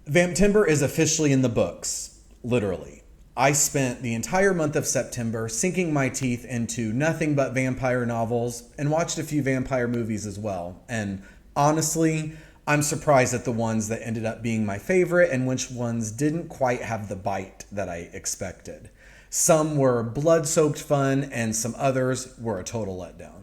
Vamptember is officially in the books, literally. I spent the entire month of September sinking my teeth into nothing but vampire novels and watched a few vampire movies as well. And honestly, I'm surprised at the ones that ended up being my favorite and which ones didn't quite have the bite that I expected. Some were blood-soaked fun and some others were a total letdown.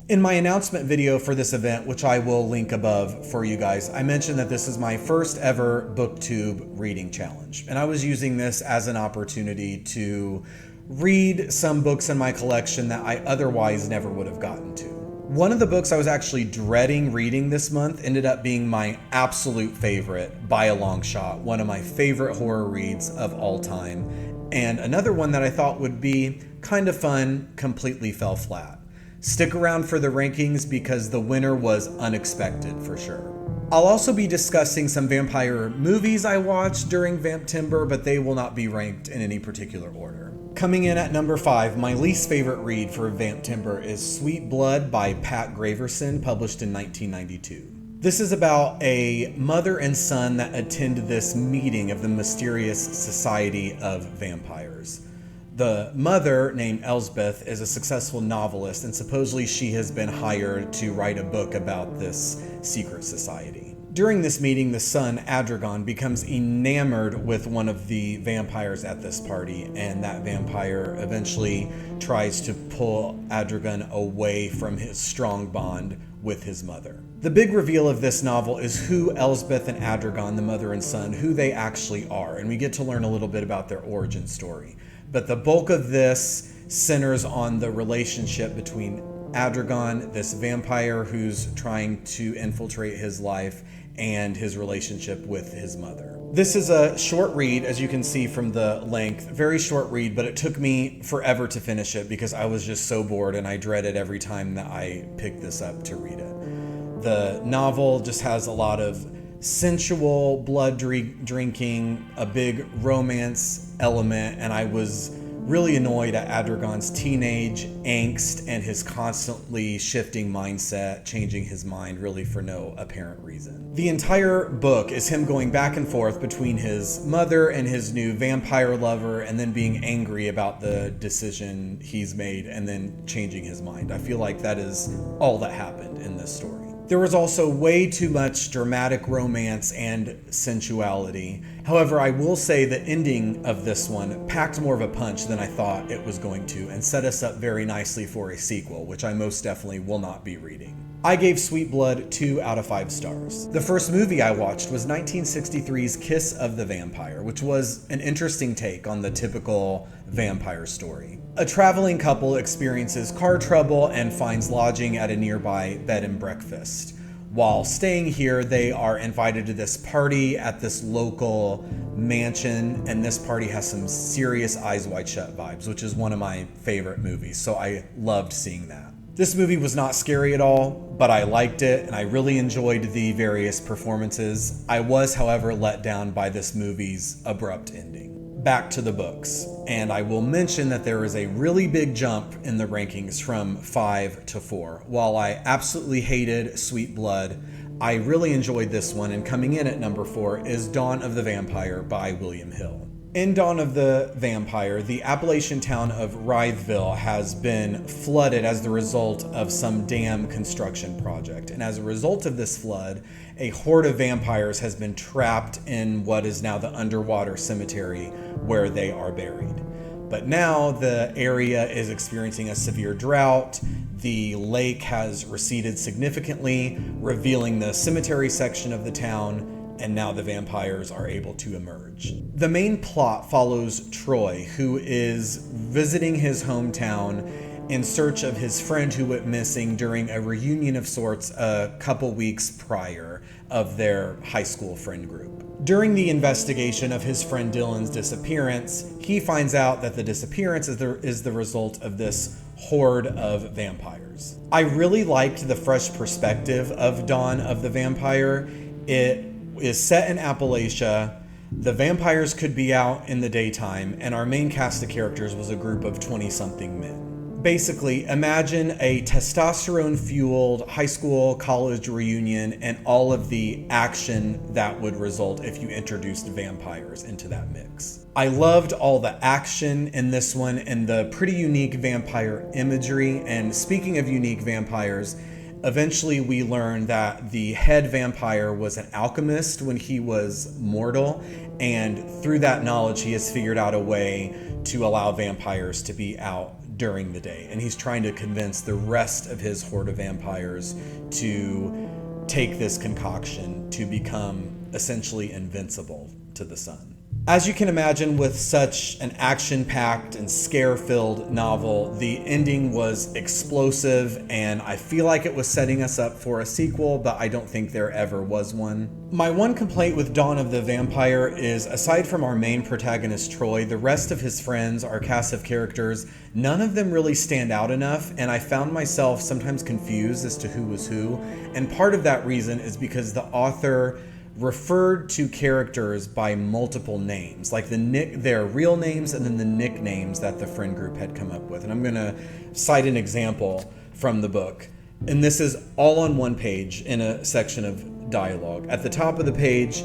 In my announcement video for this event, which I will link above for you guys, I mentioned that this is my first ever BookTube reading challenge. And I was using this as an opportunity to read some books in my collection that I otherwise never would have gotten to. One of the books I was actually dreading reading this month ended up being my absolute favorite by a long shot, one of my favorite horror reads of all time. And another one that I thought would be kind of fun completely fell flat. Stick around for the rankings because the winner was unexpected for sure. I'll also be discussing some vampire movies I watched during Vamptember, but they will not be ranked in any particular order. Coming in at number 5, my least favorite read for Vamptember is Sweet Blood by Pat Graverson, published in 1992. This is about a mother and son that attend this meeting of the mysterious Society of Vampires. The mother, named Elsbeth, is a successful novelist, and supposedly she has been hired to write a book about this secret society. During this meeting, the son, Adragon, becomes enamored with one of the vampires at this party, and that vampire eventually tries to pull Adragon away from his strong bond with his mother. The big reveal of this novel is who Elsbeth and Adragon, the mother and son, who they actually are, and we get to learn a little bit about their origin story. But the bulk of this centers on the relationship between Adragon, this vampire who's trying to infiltrate his life, and his relationship with his mother. This is a short read, as you can see from the length. Very short read, but it took me forever to finish it because I was just so bored and I dreaded every time that I picked this up to read it. The novel just has a lot of sensual blood drinking, a big romance element, and I was really annoyed at Adragon's teenage angst and his constantly shifting mindset, changing his mind really for no apparent reason. The entire book is him going back and forth between his mother and his new vampire lover, and then being angry about the decision he's made and then changing his mind. I feel like that is all that happened in this story. There was also way too much dramatic romance and sensuality. However, I will say the ending of this one packed more of a punch than I thought it was going to and set us up very nicely for a sequel, which I most definitely will not be reading. I gave Sweet Blood 2 out of 5 stars. The first movie I watched was 1963's Kiss of the Vampire, which was an interesting take on the typical vampire story. A traveling couple experiences car trouble and finds lodging at a nearby bed and breakfast. While staying here, they are invited to this party at this local mansion, and this party has some serious Eyes Wide Shut vibes, which is one of my favorite movies, so I loved seeing that. This movie was not scary at all, but I liked it and I really enjoyed the various performances. I was, however, let down by this movie's abrupt ending. Back to the books, and I will mention that there is a really big jump in the rankings from 5 to 4. While I absolutely hated Sweet Blood, I really enjoyed this one, and coming in at number 4 is Dawn of the Vampire by William Hill. In Dawn of the Vampire, the Appalachian town of Wrytheville has been flooded as the result of some dam construction project. And as a result of this flood, a horde of vampires has been trapped in what is now the underwater cemetery where they are buried. But now the area is experiencing a severe drought. The lake has receded significantly, revealing the cemetery section of the town, and now the vampires are able to emerge. The main plot follows Troy, who is visiting his hometown in search of his friend who went missing during a reunion of sorts a couple weeks prior of their high school friend group. During the investigation of his friend Dylan's disappearance, he finds out that the disappearance is the result of this horde of vampires. I really liked the fresh perspective of Dawn of the Vampire. It is set in Appalachia. The vampires could be out in the daytime, and our main cast of characters was a group of 20-something men. Basically, imagine a testosterone-fueled high school, college reunion and all of the action that would result if you introduced vampires into that mix. I loved all the action in this one and the pretty unique vampire imagery. And speaking of unique vampires, eventually we learn that the head vampire was an alchemist when he was mortal, and through that knowledge he has figured out a way to allow vampires to be out during the day, and he's trying to convince the rest of his horde of vampires to take this concoction to become essentially invincible to the sun. As you can imagine, with such an action-packed and scare-filled novel, the ending was explosive, and I feel like it was setting us up for a sequel, but I don't think there ever was one. My one complaint with Dawn of the Vampire is, aside from our main protagonist Troy, the rest of his friends, our cast of characters, none of them really stand out enough, and I found myself sometimes confused as to who was who, and part of that reason is because the author referred to characters by multiple names, like their real names and then the nicknames that the friend group had come up with. And I'm going to cite an example from the book. And this is all on one page in a section of dialogue. At the top of the page,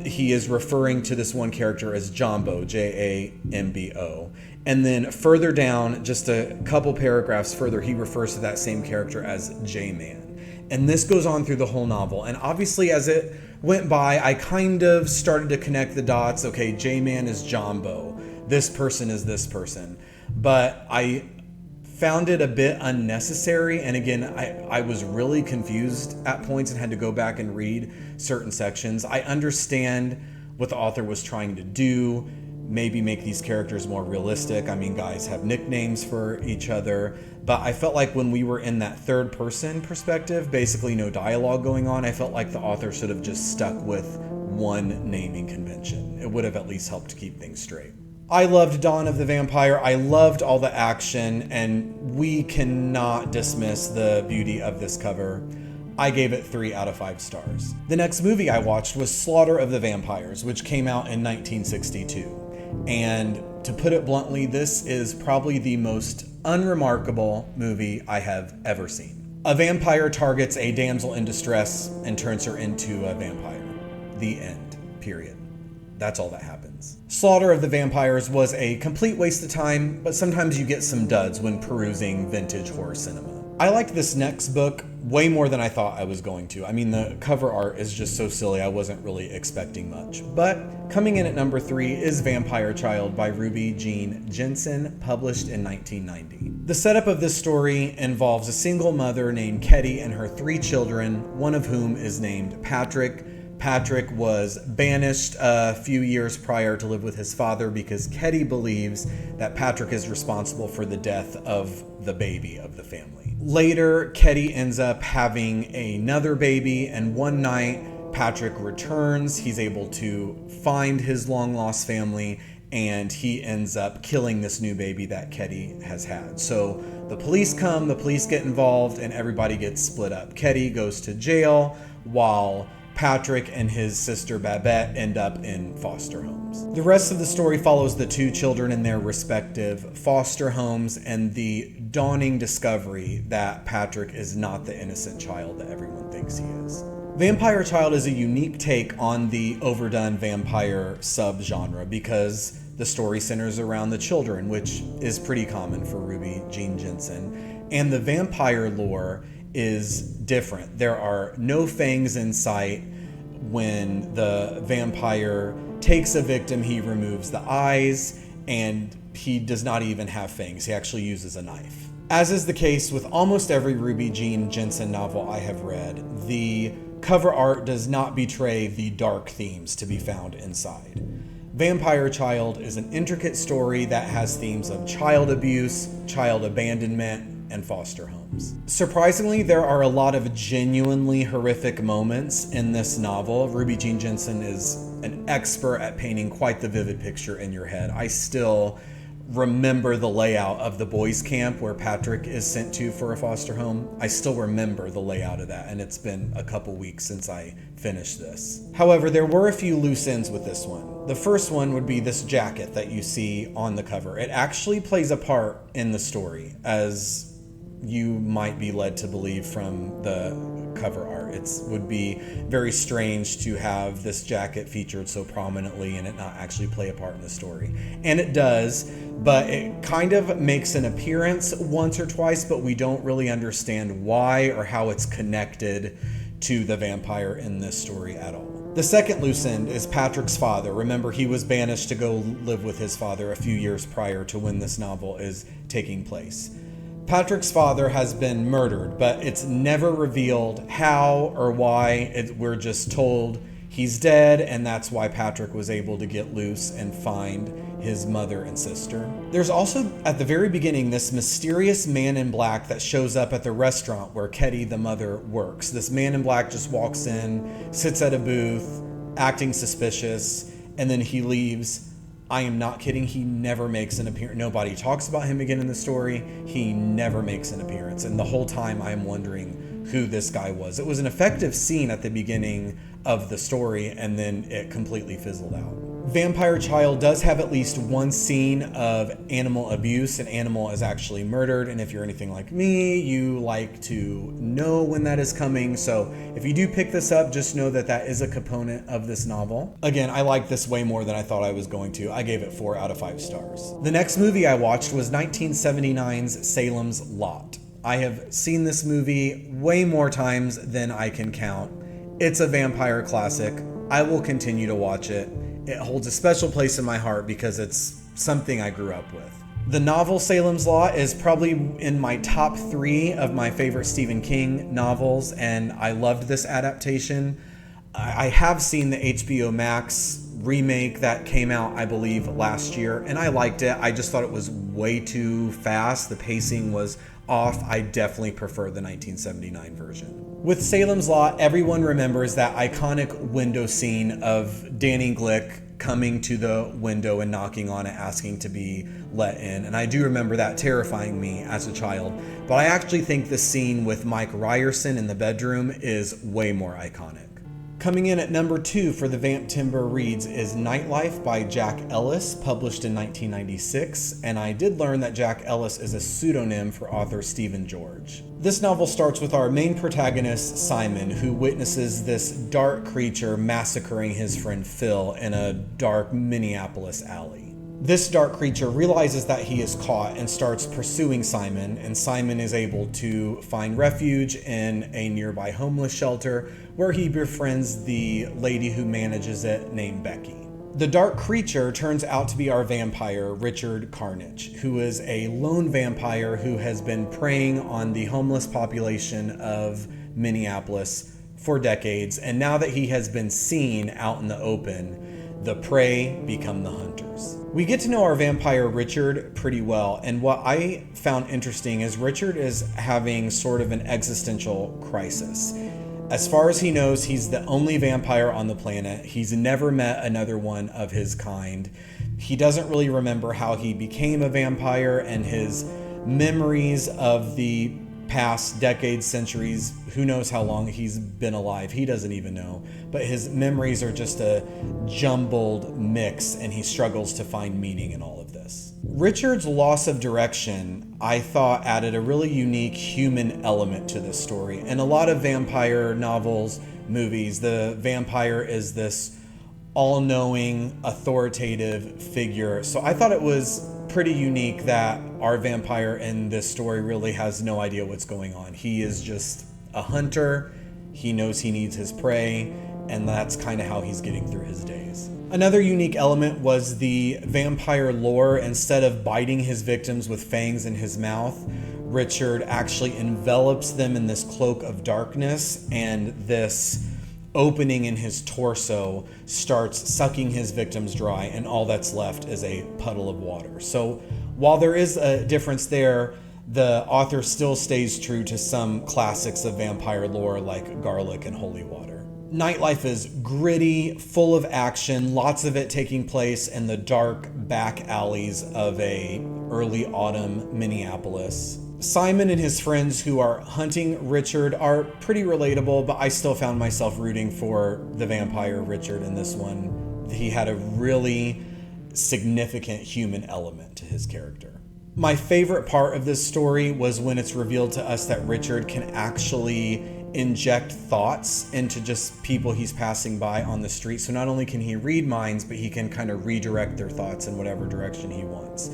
he is referring to this one character as Jumbo, Jambo. And then further down, just a couple paragraphs further, he refers to that same character as J-Man. And this goes on through the whole novel. And obviously as it went by, I kind of started to connect the dots. Okay, J-Man is Jumbo. This person is this person. But I found it a bit unnecessary. And again, I was really confused at points and had to go back and read certain sections. I understand what the author was trying to do. Maybe make these characters more realistic. I mean, guys have nicknames for each other. But I felt like when we were in that third person perspective, basically no dialogue going on, I felt like the author should have just stuck with one naming convention. It would have at least helped to keep things straight. I loved Dawn of the Vampire. I loved all the action, and we cannot dismiss the beauty of this cover. I gave it 3 out of 5 stars. The next movie I watched was Slaughter of the Vampires, which came out in 1962. And to put it bluntly, this is probably the most unremarkable movie I have ever seen. A vampire targets a damsel in distress and turns her into a vampire. The end. Period. That's all that happens. Slaughter of the Vampires was a complete waste of time, but sometimes you get some duds when perusing vintage horror cinema. I liked this next book way more than I thought I was going to. I mean, the cover art is just so silly, I wasn't really expecting much. But coming in at number 3 is Vampire Child by Ruby Jean Jensen, published in 1990. The setup of this story involves a single mother named Ketty and her 3 children, one of whom is named Patrick. Patrick was banished a few years prior to live with his father because Ketty believes that Patrick is responsible for the death of the baby of the family. Later, Ketty ends up having another baby, and one night Patrick returns. He's able to find his long-lost family, and he ends up killing this new baby that Ketty has had. So the police come, the police get involved, and everybody gets split up. Ketty goes to jail while Patrick and his sister Babette end up in foster homes. The rest of the story follows the 2 children in their respective foster homes and the dawning discovery that Patrick is not the innocent child that everyone thinks he is. Vampire Child is a unique take on the overdone vampire subgenre because the story centers around the children, which is pretty common for Ruby Jean Jensen, and the vampire lore is different. There are no fangs in sight. When the vampire takes a victim, he removes the eyes, and he does not even have fangs. He actually uses a knife. As is the case with almost every Ruby Jean Jensen novel I have read, the cover art does not betray the dark themes to be found inside. Vampire Child is an intricate story that has themes of child abuse, child abandonment, and foster homes. Surprisingly, there are a lot of genuinely horrific moments in this novel. Ruby Jean Jensen is an expert at painting quite the vivid picture in your head. I still remember the layout of the boys' camp where Patrick is sent to for a foster home. I still remember the layout of that, and it's been a couple weeks since I finished this. However, there were a few loose ends with this one. The first one would be this jacket that you see on the cover. It actually plays a part in the story, as you might be led to believe from the cover art. It would be very strange to have this jacket featured so prominently and it not actually play a part in the story. And it does, but it kind of makes an appearance once or twice, but we don't really understand why or how it's connected to the vampire in this story at all. The second loose end is Patrick's father. Remember, he was banished to go live with his father a few years prior to when this novel is taking place. Patrick's father has been murdered, but it's never revealed how or why. We're just told he's dead, and that's why Patrick was able to get loose and find his mother and sister. There's also, at the very beginning, this mysterious man in black that shows up at the restaurant where Ketty, the mother, works. This man in black just walks in, sits at a booth, acting suspicious, and then he leaves. I am not kidding. He never makes an appearance. Nobody talks about him again in the story. He never makes an appearance. And the whole time I'm wondering who this guy was. It was an effective scene at the beginning of the story, and then it completely fizzled out. Vampire Child does have at least one scene of animal abuse. An animal is actually murdered, and if you're anything like me, you like to know when that is coming. So if you do pick this up, just know that that is a component of this novel. Again, I like this way more than I thought I was going to. I gave it 4 out of 5 stars. The next movie I watched was 1979's Salem's Lot. I have seen this movie way more times than I can count. It's a vampire classic. I will continue to watch it. It holds a special place in my heart because it's something I grew up with. The novel Salem's Lot is probably in my top 3 of my favorite Stephen King novels, and I loved this adaptation. I have seen the HBO Max remake that came out, I believe, last year, and I liked it. I just thought it was way too fast. The pacing was off. I definitely prefer the 1979 version. With Salem's Lot, everyone remembers that iconic window scene of Danny Glick coming to the window and knocking on it, asking to be let in. And I do remember that terrifying me as a child. But I actually think the scene with Mike Ryerson in the bedroom is way more iconic. Coming in at number 2 for the Vamptember reads is Nightlife by Jack Ellis, published in 1996, and I did learn that Jack Ellis is a pseudonym for author Stephen George. This novel starts with our main protagonist, Simon, who witnesses this dark creature massacring his friend Phil in a dark Minneapolis alley. This dark creature realizes that he is caught and starts pursuing Simon, and Simon is able to find refuge in a nearby homeless shelter where he befriends the lady who manages it named Becky. The dark creature turns out to be our vampire, Richard Carnage, who is a lone vampire who has been preying on the homeless population of Minneapolis for decades, and now that he has been seen out in the open, the prey become the hunters. We get to know our vampire Richard pretty well, and what I found interesting is Richard is having sort of an existential crisis. As far as he knows, he's the only vampire on the planet. He's never met another one of his kind. He doesn't really remember how he became a vampire, and his memories of the past decades, centuries, who knows how long he's been alive, he doesn't even know. But his memories are just a jumbled mix, and he struggles to find meaning in all of this. Richard's loss of direction, I thought, added a really unique human element to this story. In a lot of vampire novels, movies, the vampire is this all-knowing, authoritative figure. So I thought it was pretty unique that our vampire in this story really has no idea what's going on. He is just a hunter. He knows he needs his prey, and that's kind of how he's getting through his days. Another unique element was the vampire lore. Instead of biting his victims with fangs in his mouth, Richard actually envelops them in this cloak of darkness, and this opening in his torso starts sucking his victims dry, and all that's left is a puddle of water. So while there is a difference there, the author still stays true to some classics of vampire lore like garlic and holy water. Nightlife is gritty, full of action, lots of it taking place in the dark back alleys of a early autumn Minneapolis. Simon and his friends who are hunting Richard are pretty relatable, but I still found myself rooting for the vampire Richard in this one. He had a really significant human element to his character. My favorite part of this story was when it's revealed to us that Richard can actually inject thoughts into just people he's passing by on the street. So not only can he read minds, but he can kind of redirect their thoughts in whatever direction he wants.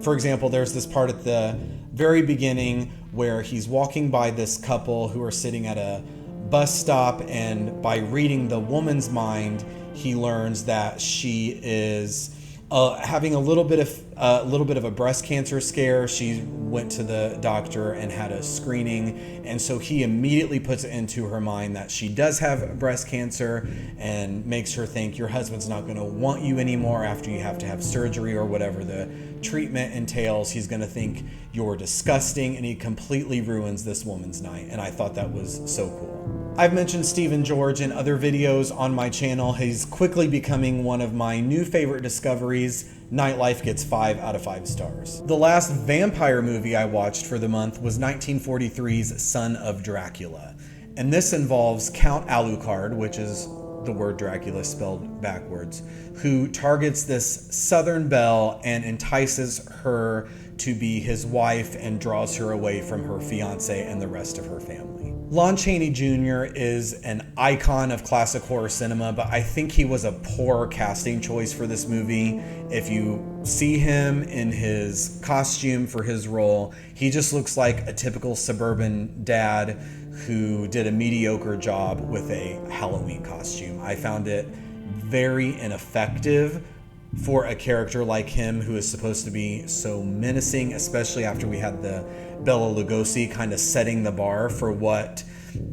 For example, there's this part at the very beginning where he's walking by this couple who are sitting at a bus stop, and by reading the woman's mind, he learns that she is having a little bit of a breast cancer scare. She went to the doctor and had a screening, and so he immediately puts it into her mind that she does have breast cancer and makes her think your husband's not going to want you anymore after you have to have surgery or whatever the treatment entails. He's going to think you're disgusting, and he completely ruins this woman's night, and I thought that was so cool. I've mentioned Stephen George in other videos on my channel. He's quickly becoming one of my new favorite discoveries. Nightlife gets 5 out of 5 stars. The last vampire movie I watched for the month was 1943's Son of Dracula. And this involves Count Alucard, which is the word Dracula spelled backwards, who targets this Southern belle and entices her to be his wife and draws her away from her fiance and the rest of her family. Lon Chaney Jr. is an icon of classic horror cinema, but I think he was a poor casting choice for this movie. If you see him in his costume for his role, he just looks like a typical suburban dad who did a mediocre job with a Halloween costume. I found it very ineffective for a character like him who is supposed to be so menacing, especially after we had the Bela Lugosi kind of setting the bar for what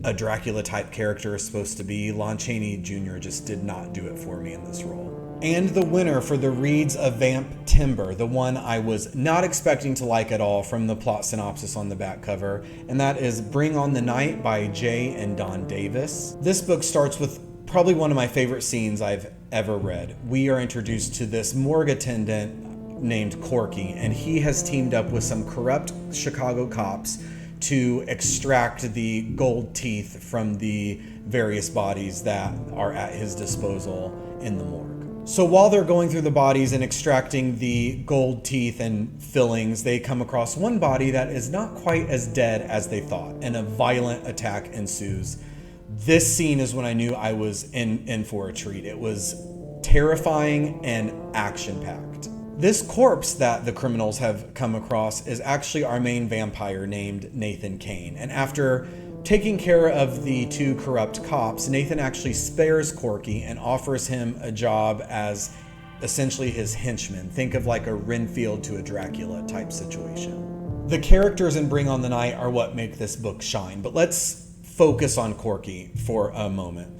a Dracula type character is supposed to be. Lon Chaney Jr. just did not do it for me in this role. And the winner for the Reads of Vamptember, the one I was not expecting to like at all from the plot synopsis on the back cover, and that is Bring on the Night by Jay and Don Davis. This book starts with probably one of my favorite scenes I've ever read. We are introduced to this morgue attendant named Corky, and he has teamed up with some corrupt Chicago cops to extract the gold teeth from the various bodies that are at his disposal in the morgue. So while they're going through the bodies and extracting the gold teeth and fillings, they come across one body that is not quite as dead as they thought, and a violent attack ensues. This scene is when I knew I was in for a treat. It was terrifying and action-packed. This corpse that the criminals have come across is actually our main vampire named Nathan Kane. And after taking care of the two corrupt cops, Nathan actually spares Corky and offers him a job as essentially his henchman. Think of like a Renfield to a Dracula type situation. The characters in Bring on the Night are what make this book shine, but let's focus on Corky for a moment.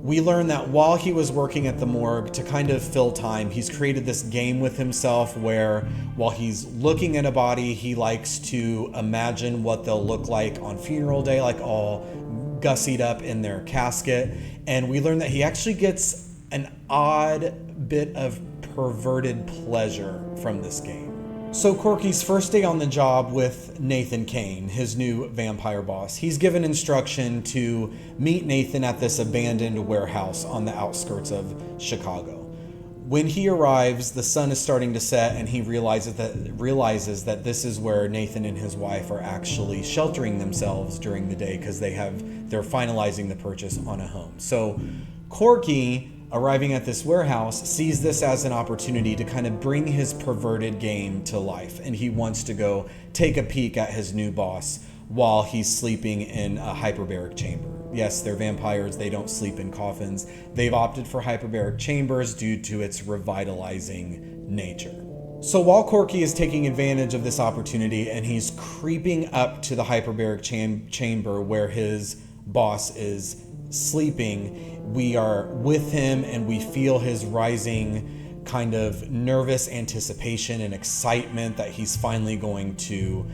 We learn that while he was working at the morgue to kind of fill time, he's created this game with himself where while he's looking at a body, he likes to imagine what they'll look like on funeral day, like all gussied up in their casket. And we learn that he actually gets an odd bit of perverted pleasure from this game. So Corky's first day on the job with Nathan Kane, his new vampire boss, he's given instruction to meet Nathan at this abandoned warehouse on the outskirts of Chicago. When he arrives, the sun is starting to set, and he realizes that this is where Nathan and his wife are actually sheltering themselves during the day because they're finalizing the purchase on a home. So Corky, arriving at this warehouse, sees this as an opportunity to kind of bring his perverted game to life, and he wants to go take a peek at his new boss while he's sleeping in a hyperbaric chamber. Yes, they're vampires, they don't sleep in coffins. They've opted for hyperbaric chambers due to its revitalizing nature. So while Corky is taking advantage of this opportunity and he's creeping up to the hyperbaric chamber where his boss is sleeping, we are with him and we feel his rising kind of nervous anticipation and excitement that he's finally going to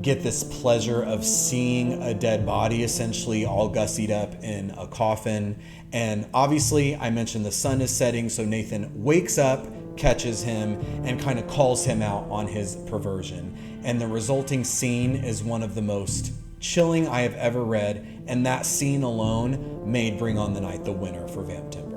get this pleasure of seeing a dead body essentially all gussied up in a coffin. And obviously, I mentioned the sun is setting, so Nathan wakes up, catches him, and kind of calls him out on his perversion. And the resulting scene is one of the most chilling I have ever read, and that scene alone made Bring on the Night the winner for Vamptember.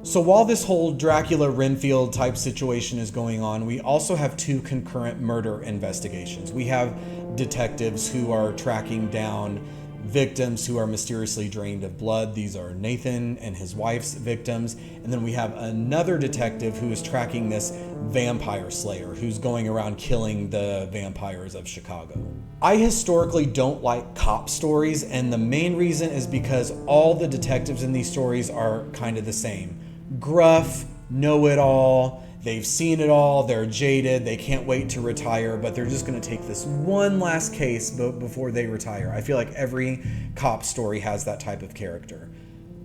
So while this whole Dracula Renfield type situation is going on, we also have two concurrent murder investigations. We have detectives who are tracking down victims who are mysteriously drained of blood. These are Nathan and his wife's victims. And then we have another detective who is tracking this vampire slayer who's going around killing the vampires of Chicago. I historically don't like cop stories, and the main reason is because all the detectives in these stories are kind of the same. Gruff, know-it-all, they've seen it all, they're jaded, they can't wait to retire, but they're just going to take this one last case before they retire. I feel like every cop story has that type of character.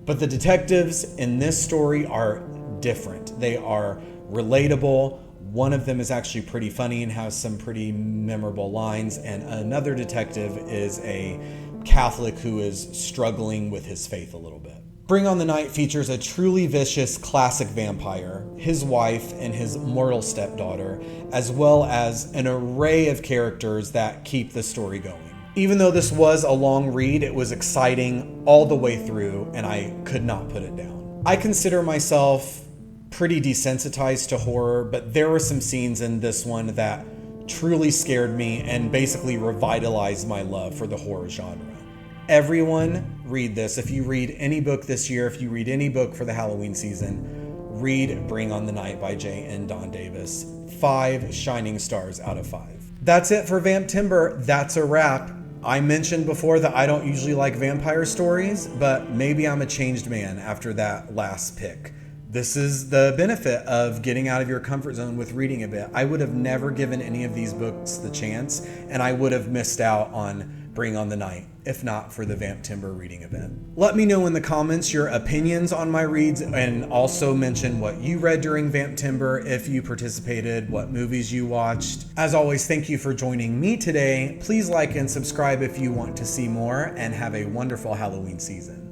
But the detectives in this story are different. They are relatable. One of them is actually pretty funny and has some pretty memorable lines, and another detective is a Catholic who is struggling with his faith a little bit. Bring on the Night features a truly vicious classic vampire, his wife, and his mortal stepdaughter, as well as an array of characters that keep the story going. Even though this was a long read, it was exciting all the way through, and I could not put it down. I consider myself pretty desensitized to horror, but there were some scenes in this one that truly scared me and basically revitalized my love for the horror genre. Everyone read this. If you read any book this year, if you read any book for the Halloween season, read Bring on the Night by J.N. Don Davis. 5 shining stars out of 5. That's it for Vamptember. That's a wrap. I mentioned before that I don't usually like vampire stories, but maybe I'm a changed man after that last pick. This is the benefit of getting out of your comfort zone with reading a bit. I would have never given any of these books the chance, and I would have missed out on Bring on the Night if not for the Vamptember reading event. Let me know in the comments your opinions on my reads, and also mention what you read during Vamptember, if you participated, what movies you watched. As always, thank you for joining me today. Please like and subscribe if you want to see more, and have a wonderful Halloween season.